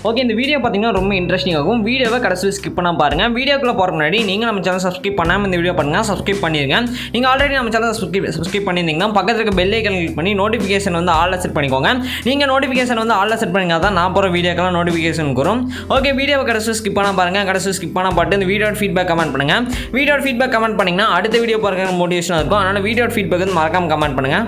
Okay, இந்த video பார்த்தீங்கன்னா ரொம்ப இன்ட்ரெஸ்டிங் ஆகும். வீடியோவை கடைசி ஸ்கிப் பண்ணாம பாருங்கள். வீடியோக்குள்ளே போகிற முன்னாடி நீங்கள் நம்ம சேனல் சப்ஸ்கிரைப் பண்ணாமல் இந்த வீடியோ பண்ணுங்கள், சப்ஸ்கிரைப் பண்ணிடுங்க. நீங்கள் ஆல்ரெடி நம்ம சேனல் சப்ஸ்கிரைப் பண்ணியிருந்தீங்கன்னா பக்கத்தில் இருக்க பெல் ஐக்கன் கிளிக் பண்ணி நோட்டிஃபிகேஷன் வந்து ஆல்ல செட் பண்ணிக்கோங்க. நீங்கள் நோட்டிஃபிகேஷன் வந்து ஆல்ல செட் பண்ணிங்க தான் நான் போகிற வீடியோக்கெல்லாம் நோட்டிஃபிகேஷன் வரும். ஓகே, வீடியோவை கடைசி ஸ்கிப் பண்ணாம பாருங்கள். கடைசி ஸ்கிப் பண்ணால் பாட்டு இந்த வீடியோட ஃபீட்பேக் கமெண்ட் பண்ணுங்கள். வீடியோட ஃபீட்பேக் கமெண்ட் பண்ணிங்கன்னா அடுத்த வீடியோ பார்க்குற மோட்டிவேஷனாக இருக்கும். அதனால் வீடியோட ஃபீட்பேக் வந்து மறக்காமல் கமெண்ட் பண்ணுங்கள்.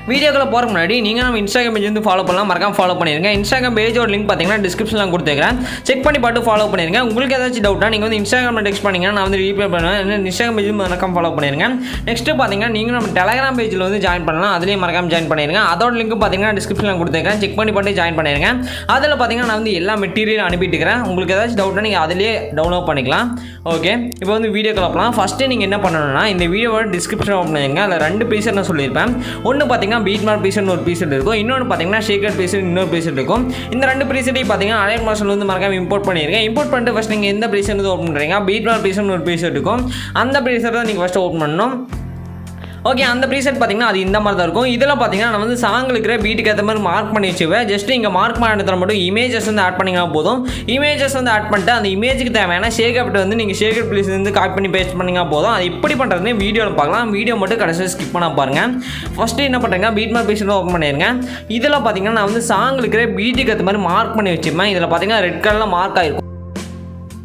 வீடியோக்குள்ள போகிற முன்னாடி நீங்கள் நம்ம இன்ஸ்டாகிராம் பேஜ் வந்து ஃபாலோ பண்ணலாம், மறக்காம ஃபாலோ பண்ணிடுங்க. இன்ஸ்டாகிராம் பேஜோட லிங்க் பார்த்தீங்கன்னா டிஸ்கிரிப்ஷனில் கொடுத்துருக்கேன், செக் பண்ணி பார்த்து ஃபாலோ பண்ணிடுங்க. உங்களுக்கு ஏதாச்சும் டவுட்னா நீங்கள் வந்து இன்ஸ்டாகிராமில் டெக்ஸ்ட் பண்ணிங்கன்னா நான் வந்து ரீப்ளை பண்ணுவேன். இன்ஸ்டாகிராம் பேஜ் மறக்காம ஃபாலோ பண்ணிடுங்க. நெக்ஸ்ட்டு பார்த்தீங்கன்னா நீங்கள் நம்ம டெலகிராம் பேஜில் வந்து ஜாயின் பண்ணலாம், அதுலேயும் மறக்காம ஜாயின் பண்ணிடுங்க. அதோட லிங்க் பார்த்தீங்கன்னா டிஸ்கிரிப்ஷனில் கொடுத்துருக்கேன், செக் பண்ணி பார்த்து ஜாயின் பண்ணிடுங்க. அதில் பார்த்தீங்கன்னா நான் வந்து எல்லா மெட்டீரியல் அனுப்பிட்டு இருக்கிறேன். உங்களுக்கு ஏதாச்சும் டவுட்னா நீங்கள் அதிலேயே டவுன்லோட் பண்ணிக்கலாம். ஓகே, இப்போ வந்து வீடியோ கிளப்பலாம். ஃபஸ்ட்டு நீங்கள் என்ன பண்ணணும்னா இந்த வீடியோவோட டிஸ்கிரிப்ஷன் ஓப்பன் பண்ணுங்க. அதில் 2 பீசர் நான் சொல்லியிருப்பேன். ஒன்று பார்த்தீங்கன்னா பீட்மார்க் பீசர் ஒரு பீசெட் இருக்கும், இன்னொன்று பார்த்தீங்கன்னா ஷேக்கர் பீசெட் இன்னொரு பீசெட் இருக்கும். இந்த 2 பீசெட்டையும் பார்த்தீங்கன்னா அலைன் மாஸ்டர் வந்து மறக்காம இம்போர்ட் பண்ணியிருக்கேன். இம்போர்ட் பண்ணிட்டு ஃபஸ்ட் நீங்கள் எந்த பீசெட் வந்து ஓப்பன் பண்ணுறீங்க, பீட்மார்க் பீசெட் ஒரு பீசெட் இருக்கும், அந்த பீசெட் தான் நீங்கள் ஃபஸ்ட்டு ஓப்பன் பண்ணணும். ஓகே, அந்த ப்ரீசெட் பார்த்தீங்கன்னா அது இந்த மாதிரி தான் இருக்கும். இதில் பார்த்தீங்கன்னா நான் வந்து சாங்கில் இருக்கிற பீட்டுக்கு ஏற்ற மாதிரி மார்க் பண்ணி வச்சுவேன். ஜஸ்ட் இங்கே மார்க் பண்ண இடத்துல மட்டும் இமேஜஸ் வந்து ஆட் பண்ணிங்கன்னா போதும். இமேஜஸ் வந்து ஆட் பண்ணிட்டு அந்த இமேஜுக்கு தேவையான ஷேக்கப் வந்து நீங்கள் ஷேக்கப் ப்ளீஸ் வந்து காப்பி பண்ணி பேஸ்ட் பண்ணிங்கன்னா போதும். அது எப்படி பண்ணுறதுன்னு வீடியோவில் பார்க்கலாம். வீடியோ மட்டும் கடைசியாக ஸ்கிப் பண்ண பாருங்கள். ஃபஸ்ட்டு என்ன பண்ணுறேங்க, பீட்மார்க் பீசெட் ஓப்பன் பண்ணிடுங்க. இதில் பார்த்தீங்கன்னா நான் வந்து சாங்கில் இருக்கிற பீட்டுக்கு ஏற்ற மாதிரி மார்க் பண்ணி வச்சுப்பேன். இதில் பார்த்தீங்கன்னா ரெட் கலரில் மார்க் ஆகிருக்கும்.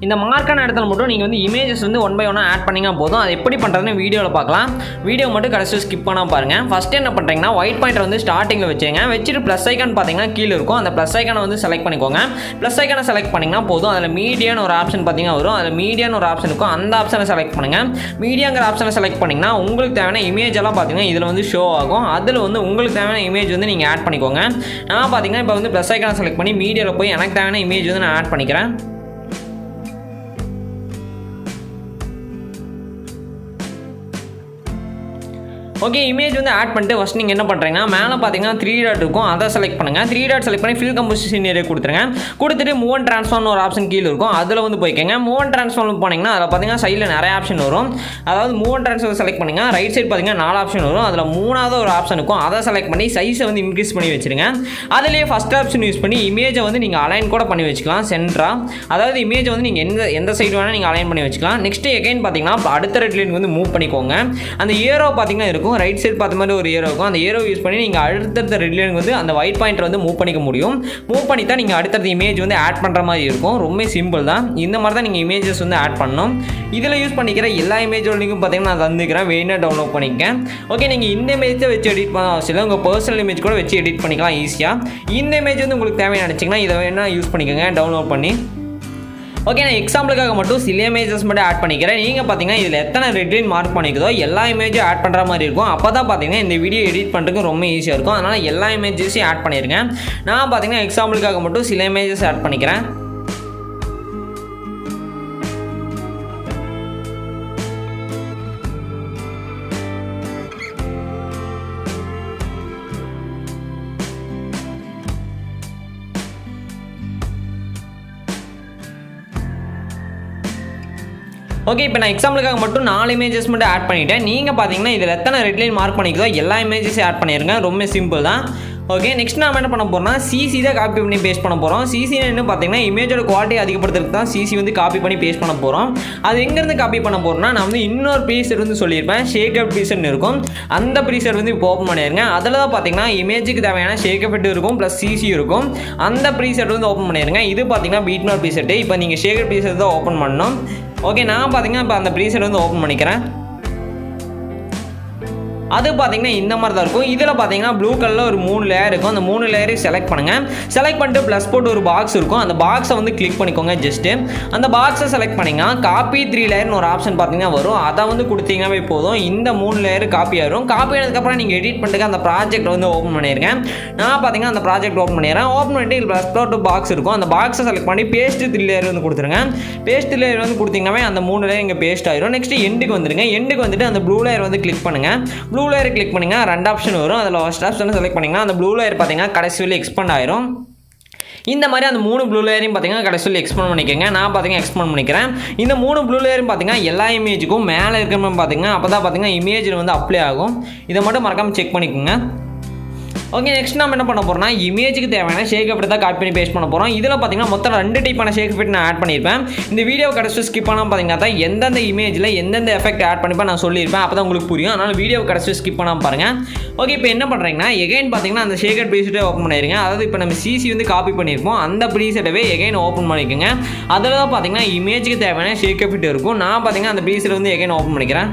இந்த மார்க்கான இடத்துல மட்டும் நீங்கள் வந்து இமேஜஸ் வந்து 1 by 1 ஆட் பண்ணிங்க போதும். அது எப்படி பண்ணுறதுன்னு வீடியோவில் பார்க்கலாம். வீடியோ மட்டும் கடைசியாக ஸ்கிப் பண்ணால் பாருங்கள். ஃபஸ்ட்டு என்ன பண்ணுறீங்கன்னா ஒயிட் பாயிண்டர் வந்து ஸ்டார்டிங்கில் வச்சுங்க. வச்சுட்டு ப்ளஸ் ஐக்கான் பார்த்தீங்கன்னா கீழே இருக்கும். அந்த ப்ளஸ் ஐக்கானை வந்து செலக்ட் பண்ணிக்கோங்க. ப்ளஸ் ஐக்கானை செலக்ட் பண்ணிங்கன்னா போதும். அதில் மீடியான்னு ஒரு ஆப்ஷன் பார்த்தீங்கன்னா வரும். அதில் மீடியான்னு ஒரு ஆப்ஷன் இருக்கும். அந்த ஆப்ஷனை செலக்ட் பண்ணுங்கள். மீடியாங்கிற ஆப்ஷனை செலக்ட் பண்ணிங்கன்னா உங்களுக்கு தேவையான இமேஜ் எல்லாம் பார்த்தீங்கன்னா இதில் வந்து ஷோ ஆகும். அதில் வந்து உங்களுக்கு தேவையான இமேஜ் வந்து நீங்கள் ஆட் பண்ணிக்கோங்க. நான் பார்த்தீங்கன்னா இப்போ வந்து ப்ளஸ் ஐக்கானை செலக்ட் பண்ணி மீடியாவில் போய் எனக்கு தேவையான இமேஜ் வந்து நான் ஆட் பண்ணிக்கிறேன். ஓகே, இமேஜ் வந்து ஆட் பண்ணிட்டு ஃபஸ்ட் நீங்கள் என்ன பண்ணுறீங்கன்னா மேலே பார்த்தீங்கன்னா 3 டாட் இருக்கும், அதை செலக்ட் பண்ணுங்கள். 3 டாட் செலக்ட் பண்ணி ஃபில் கம்போசிஷன் ஏரியா கொடுத்துருங்க. கொடுத்துட்டு மூவ் அண்ட் ட்ரான்ஸ்ஃபார்ம்னு ஒரு ஆப்ஷன் கீழே இருக்கும், அதில் வந்து போய்க்கங்க. மூவ் அண்ட் ட்ரான்ஸ்ஃபார்ம் போனீங்கன்னா அதில் பார்த்தீங்கன்னா சைடில் நிறைய ஆப்ஷன் வரும். அதாவது மூவ் அண்ட் ட்ரான்ஸ்ஃபார்ம் செலக்ட் பண்ணுங்கள். ரைட் சைடு பார்த்தீங்கன்னா 4 ஆப்ஷன் வரும். அதில் 3வது ஒரு ஆப்ஷன் இருக்கும், அதை செலக்ட் பண்ணி சைஸை வந்து இன்க்ரீஸ் பண்ணி வச்சுருங்க. அதிலேயே ஃபஸ்ட் ஆப்ஷன் யூஸ் பண்ணி இமேஜை வந்து நீங்கள் அலைன் கூட பண்ணி வச்சுக்கலாம் சென்டராக. அதாவது இமேஜை வந்து நீங்கள் எந்த சைடு வேணால் நீங்கள் அலைன் பண்ணி வச்சுக்கலாம். நெக்ஸ்ட்டு எகைன் பார்த்தீங்கன்னா அடுத்த ரெட் லைன் வந்து மூவ் பண்ணிக்கோங்க. அந்த ஏரோ பார்த்தீங்கன்னா இருக்கும், ரைட் சைடு பார்த்த மாதிரி ஒரு ஏரோ இருக்கும். அந்த ஏரோ யூஸ் பண்ணி நீங்கள் அடுத்தடுத்த ரெட் லைன் வந்து அந்த ஒயிட் பாயிண்டர் வந்து மூவ் பண்ணிக்க முடியும். மூவ் பண்ணி தான் நீங்கள் அடுத்தடுத்த இமேஜ் வந்து ஆட் பண்ணுற மாதிரி இருக்கும். ரொம்ப சிம்பிள் தான். இந்த மாதிரி தான் நீங்கள் இமேஜஸ் வந்து ஆட் பண்ணணும். இதில் யூஸ் பண்ணிக்கிற எல்லா இமேஜோட லிங்கும் பார்த்தீங்கன்னா நான் தந்துக்கிறேன், வேணா டவுன்லோட் பண்ணிக்கேன். ஓகே, நீங்கள் இந்த இமேஜை வச்சு எடிட் பண்ண அவசியம் இல்லை, உங்கள் பர்சனல் இமேஜ் கூட வச்சு எடிட் பண்ணிக்கலாம் ஈஸியாக. இந்த இமேஜ் வந்து உங்களுக்கு தேவையான நினச்சிங்கன்னா இதை வேணால் யூஸ் பண்ணிக்கோங்க டவுன்லோட் பண்ணி. ஓகே, நான் எக்ஸாம்பிளுக்காக மட்டும் சில இமேஜஸ் மட்டும் ஆட் பண்ணிக்கிறேன். நீங்கள் பார்த்தீங்கன்னா இதில் எத்தனை ரெட் லைன் மார்க் பண்ணிக்குதோ எல்லா இமேஜும் ஆட் பண்ணுற மாதிரி இருக்கும். அப்போ தான் பார்த்தீங்கன்னா இந்த வீடியோ எடிட் பண்ணுறதுக்கு ரொம்ப ஈஸியாக இருக்கும். அதனால் எல்லா இமேஜஸையும் ஆட் பண்ணிடுங்க. நான் பார்த்தீங்கன்னா எக்ஸாம்பிளுக்காக மட்டும் சில இமேஜஸ் ஆட் பண்ணிக்கிறேன். ஓகே, இப்போ நான் எக்ஸாம்பிளுக்காக மட்டும் 4 இமேஜஸ் மட்டும் ஆட் பண்ணிவிட்டேன். நீங்கள் பார்த்தீங்கன்னா இதில் எத்தனை ரெட் லைன் மார்க் பண்ணிக்குதோ எல்லா இமேஜஸையும் ஆட் பண்ணிடுங்க. ரொம்ப சிம்பிள் தான். ஓகே, நெக்ஸ்ட் நம்ம என்ன பண்ண போகிறோம்னா சிசி தான் காப்பி பண்ணி பேஸ்ட் பண்ண போகிறோம். சிசின்னு பார்த்தீங்கன்னா இமேஜோட குவாலிட்டி அதிகப்படுத்துறதுக்கு தான் சிசி வந்து காப்பி பண்ணி பேஸ்ட் பண்ண போகிறோம். அது எங்கேருந்து காப்பி பண்ண போகிறோம்னா நான் வந்து இன்னொரு ப்ரீசெட் வந்து சொல்லியிருப்பேன், ஷேக்கப் ப்ரீசெட் இருக்கும். அந்த ப்ரீசெட் வந்து இப்போ ஓப்பன் பண்ணிடுங்க. அதில் தான் பார்த்தீங்கன்னா இமேஜுக்கு தேவையான ஷேக்கப் இருக்கும் ப்ளஸ் சிசி இருக்கும். அந்த ப்ரீசெட் வந்து ஓப்பன் பண்ணிடுங்க. இது பார்த்தீங்கன்னா பீட்மார்க் ப்ரீசெட். இப்போ நீங்கள் ஷேக்கப் ப்ரீசெட் தான் ஓப்பன் பண்ணணும். ஓகே, நான் பார்த்தீங்கன்னா இப்போ அந்த ப்ரீசெட் வந்து ஓப்பன் பண்ணிக்கிறேன். அது பார்த்தீங்கன்னா இந்த மாதிரி தான் இருக்கும். இதில் பார்த்தீங்கன்னா ப்ளூ கலரில் ஒரு 3 லேயர் இருக்கும். அந்த 3 லேயரையும் செலக்ட் பண்ணுங்கள். செலக்ட் பண்ணிட்டு ப்ளஸ் போட்டு ஒரு பாக்ஸ் இருக்கும். அந்த பாக்ஸை வந்து கிளிக் பண்ணிக்கோங்க. ஜஸ்ட்டு அந்த பாக்ஸை செலக்ட் பண்ணிங்கன்னா காப்பி 3 லேயர்னு ஒரு ஆப்ஷன் பார்த்தீங்கன்னா வரும். அதை வந்து கொடுத்தீங்கன்னா போதும். இந்த 3 லேயர் காப்பி ஆயிரும். காப்பி ஆனதுக்கப்புறம் நீங்கள் எடிட் பண்ணிட்டு அந்த ப்ராஜெக்ட் வந்து ஓப்பன் பண்ணிடுங்க. நான் பார்த்தீங்கன்னா அந்த ப்ராஜெக்ட் ஓப்பன் பண்ணிடுறேன். ஓப்பன் பண்ணிட்டு ப்ளஸ் போட்டு பாக்ஸ் இருக்கும். அந்த பாக்ஸை செலக்ட் பண்ணி பேஸ்ட் 3 லேயர் வந்து கொடுத்துருங்க. பேஸ்ட் லேயர் வந்து கொடுத்தீங்கன்னா அந்த 3 லேயர் இங்கே பேஸ்ட் ஆயிரும். நெக்ஸ்ட் எண்டுக்கு வந்துடுங்க. எண்டுக்கு வந்துட்டு அந்த ப்ளூ லேயர் வந்து கிளிக் பண்ணுங்கள். ப்ளூ லேயர் கிளிக் பண்ணிங்கன்னா 2 ஆப்ஷன் வரும். அதில் ஃபர்ஸ்ட் ஆப்ஷன் செலக்ட் பண்ணிங்கன்னா அந்த ப்ளூ லேயர் பார்த்தீங்கன்னா கடைசி வரையும் எக்ஸ்பேண்ட் ஆயிரும். இந்த மாதிரி அந்த 3 ப்ளூ லேயரையும் பார்த்தீங்கன்னா கடைசியில் எக்ஸ்பேண்ட் பண்ணிக்கோங்க. நான் பார்த்தீங்கன்னா எக்ஸ்பேண்ட் பண்ணிக்கிறேன். இந்த 3 ப்ளூ லேயரும் பார்த்தீங்கன்னா எல்லா இமேஜுக்கும் மேலே இருக்கிற பார்த்தீங்கன்னா அப்போ தான் பார்த்தீங்கன்னா இமேஜில் வந்து அப்ளை ஆகும். இதை மட்டும் மறக்காமல் செக் பண்ணிக்கோங்க. ஓகே, நெக்ஸ்ட் நம்ம என்ன பண்ண போகிறோம்னா இமேஜுக்கு தேவையான ஷேக் எஃபெக்ட் தான் காப்பி பண்ணி பேஸ்ட் பண்ண போகிறோம். இதில் பார்த்தீங்கன்னா மொத்தம் 2 டைப்பான ஷேக் எஃபெக்ட் நான் ஆட் பண்ணியிருப்பேன். இந்த வீடியோ கடைசி ஸ்கிப் பண்ணாமல் பார்த்தீங்கன்னா தான் எந்தெந்த இமேஜில் எந்தெந்த எஃபெக்ட் ஆட் பண்ணிப்பேன் நான் சொல்லியிருப்பேன். அப்போ தான் உங்களுக்கு புரியும். அதனால் வீடியோ கடைசி ஸ்கிப் பண்ணாமல் பாருங்கள். ஓகே, இப்போ என்ன பண்ணுறீங்கன்னா எகைன் பார்த்தீங்கன்னா அந்த ஷேக் எஃபெக்ட் ப்ரீசெட்டை ஓப்பன் பண்ணிடுங்க. அதாவது இப்போ நம்ம சிசி வந்து காப்பி பண்ணியிருப்போம், அந்த ப்ரீசெட்டவே எகைன் ஓப்பன் பண்ணிக்கோங்க. அதில் தான் பார்த்தீங்கன்னா இமேஜுக்கு தேவையான ஷேக் எஃபெக்ட் இருக்கும். நான் பார்த்தீங்கன்னா அந்த ப்ரீசெட் வந்து எகைன் ஓப்பன் பண்ணிக்கிறேன்.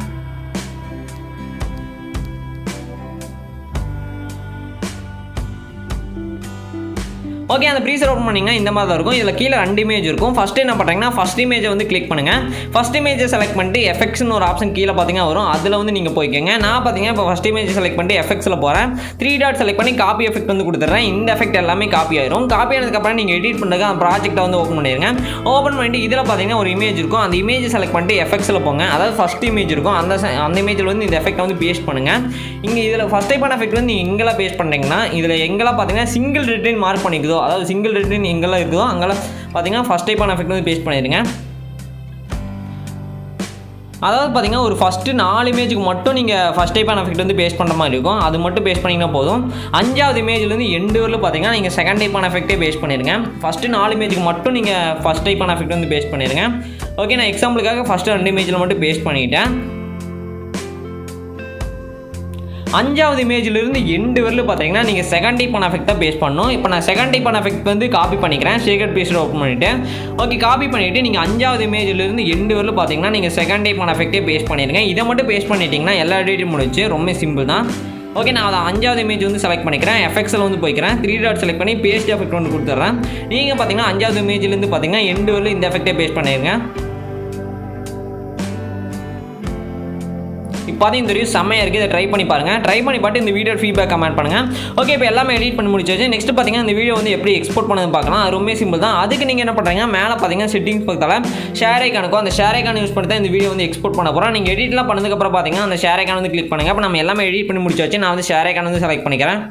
ஓகே, அந்த ப்ரீசெட் ஓப்பன் பண்ணிங்கன்னா இந்த மாதிரி தான் இருக்கும். இதில் கீழே 2 இமேஜ் இருக்கும். ஃபஸ்ட்டு என்ன பண்ணுறீங்கன்னா ஃபஸ்ட் இமேஜை வந்து கிளிக் பண்ணுங்கள். ஃபஸ்ட் இமேஜை செலக்ட் பண்ணிட்டு எஃபெக்ட்ஸ்னு ஒரு ஆப்ஷன் கீழே பார்த்தீங்கன்னா வரும். அதில் வந்து நீங்கள் போய்க்கோங்க. நான் பார்த்தீங்கன்னா இப்போ ஃபஸ்ட் இமேஜ் செலக்ட் பண்ணிட்டு எஃபெக்ட்ஸில் போகிறேன். 3 டாட் செலக்ட் பண்ணி காப்பி எஃபெக்ட் வந்து கொடுத்துட்றேன். இந்த எஃபெக்ட் எல்லாமே காப்பி ஆயிரும். காப்பி ஆனதுக்கப்புறம் நீங்கள் எடிட் பண்ணுறதுக்கு அந்த ப்ராஜெக்ட்டை வந்து ஓப்பன் பண்ணிடுங்க. ஓப்பன் பண்ணிட்டு இதில் பார்த்தீங்கன்னா ஒரு இமேஜ் இருக்கும். அந்த இமேஜை செலக்ட் பண்ணிட்டு எஃபெக்ட்ஸில் போங்க. அதாவது ஃபஸ்ட் இமேஜ் இருக்கும். அந்த இமேஜில் வந்து இந்த எஃபெக்ட்டை வந்து பேஸ்ட் பண்ணுங்கள். இங்கே இதில் ஃபஸ்ட் டைப்பான எஃபெக்ட் வந்து நீங்கள் எங்கெல்லாம் பேஸ்ட் பண்ணுறீங்கன்னா இதில் எங்கெல்லாம் பார்த்தீங்கன்னா சிங்கிள் ரிட்டன் மார்க் பண்ணிக்குதோ, அதாவது சிங்கிள் ரிட்டன் எங்கெல்லாம் இருக்குதோ அங்கெல்லாம் பார்த்தீங்கன்னா ஃபஸ்ட் டைப்பான எஃபெக்ட் வந்து பேஸ்ட் பண்ணிடுங்க. அதாவது பார்த்தீங்கன்னா ஒரு ஃபஸ்ட்டு 4 இமேஜுக்கு மட்டும் நீங்கள் ஃபஸ்ட் டைப்பான எஃபெக்ட் வந்து பேஸ்ட் பண்ணுற மாதிரி இருக்கும். அது மட்டும் பேஸ்ட் பண்ணிங்கன்னா போதும். 5வது இமேஜ்லேருந்து எண்டு வரலும் பார்த்தீங்கன்னா நீங்கள் செகண்ட் டைப்பான எஃபெக்ட்டே பேஸ்ட் பண்ணிடுங்க. ஃபஸ்ட்டு 4 இமேஜுக்கு மட்டும் நீங்கள் ஃபஸ்ட் டைப்பான எஃபெக்ட் வந்து பேஸ்ட் பண்ணிடுங்க. ஓகே, நான் எக்ஸாம்பிளுக்காக ஃபஸ்ட்டு 2 இமேஜில் மட்டும் பேஸ்ட் பண்ணிட்டேன். 5வது இமேஜிலிருந்து எண்டு வரலும் பார்த்தீங்கன்னா நீங்கள் செகண்ட் டைப்பான எஃபெக்ட் தான் பேஸ்ட் பண்ணணும். இப்போ நான் செகண்ட் டைப்பான எஃபெக்ட் வந்து காப்பி பண்ணிக்கிறேன். ஷேகர் பேஸ்ட் ஓப்பன் பண்ணிவிட்டு ஓகே, காப்பி பண்ணிவிட்டு நீங்கள் 5வது இமேஜிலிருந்து எண்டு வரலும் பார்த்தீங்கன்னா நீங்கள் செகண்ட் டைப்பான எஃபெக்ட்டே பேஸ்ட் பண்ணிடுங்க. இதை மட்டும் பேஸ்ட் பண்ணிட்டீங்கன்னா எல்லா எடிட்டும் முடிச்சு. ரொம்ப சிம்பிள் தான். ஓகே, நான் அதை 5வது இமேஜ் வந்து செலக்ட் பண்ணிக்கிறேன். எஃபெக்ட்ஸில் வந்து போய்க்கிறேன். 3 டாட் செலக்ட் பண்ணி பேஸ்ட் எஃபெக்ட் வந்து கொடுத்துட்றேன். நீங்கள் பார்த்தீங்கன்னா 5வது இமேஜிலேருந்து பார்த்தீங்கன்னா எண்டு வரலும் இந்த எஃபெக்ட்டே பேஸ்ட் பண்ணிடுங்க. இப்போ பார்த்தீங்கன்னா தெரியும் செம்மையாக இருக்குது. இதை ட்ரை பண்ணி பாருங்கள். ட்ரை பண்ணி பார்த்து இந்த வீடியோ ஃபீட்பேக் கமெண்ட் பண்ணுங்கள். ஓகே, இப்போ எல்லாமே எடிட் பண்ணி முடிச்சாச்சு. நெக்ஸ்ட் பார்த்தீங்கன்னா இந்த வீடியோ வந்து எப்படி எக்ஸ்போர்ட் பண்ணது பார்க்கலாம். அது ரொம்ப சிம்பிள் தான். அதுக்கு நீங்கள் என்ன பண்ணுறீங்க, மேலே பார்த்தீங்கன்னா செட்டிங்ஸ் பக்கத்தில் ஷேர் ஐக்கானுக்கும் அந்த ஷேர் ஐக்கான் யூஸ் பண்ணி தான் இந்த வீடியோ வந்து எக்ஸ்போர்ட் பண்ண போகிறோம். நீங்கள் எடிட்லாம் பண்ணதுக்கப்புறம் பார்த்தீங்கன்னா அந்த ஷேர் ஐக்கான் வந்து கிளிக் பண்ணுங்கள். இப்போ நம்ம எல்லாமே எடிட் பண்ணி முடிச்சாச்சு. நான் வந்து ஷேர் ஐக்கான் வந்து செலக்ட் பண்ணிக்கிறேன்.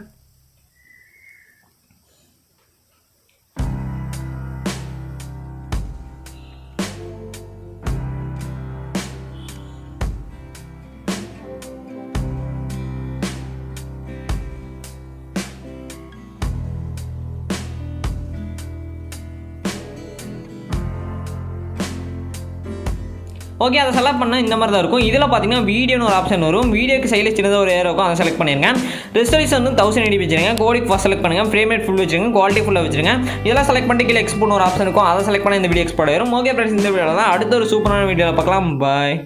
ஓகே, அதை செலக்ட் பண்ணால் இந்த மாதிரி தான் இருக்கும். இதில் பார்த்தீங்கன்னா வீடியோன்னு ஒரு ஆப்ஷன் வரும். வீடியோக்கு சைடில் சின்னதாக ஒரு ஏர் இருக்கும். அதை செலக்ட் பண்ணிடுங்க. ரெசல்யூஷன் வந்து 1080 வச்சுருங்க. கோடிக் ஃபஸ்ட் செலக்ட் பண்ணுங்கள். ஃப்ரேம் ரேட் ஃபுல் வச்சுருங்க. குவாலிட்டி ஃபுல்லாக வச்சுருங்க. இதெல்லாம் செலக்ட் பண்ணிட்டு கீழே எக்ஸ்போர்ட் ஒரு ஆப்ஷன் இருக்கும். அதை செலக்ட் பண்ணி இந்த வீடியோ எக்ஸ்போர்ட் ஆயிரும். ஓகே ஃப்ரெண்ட்ஸ், இந்த வீடியோவில் தான் அடுத்த ஒரு சூப்பரான வீடியோவில் பார்க்கலாம். பாய்.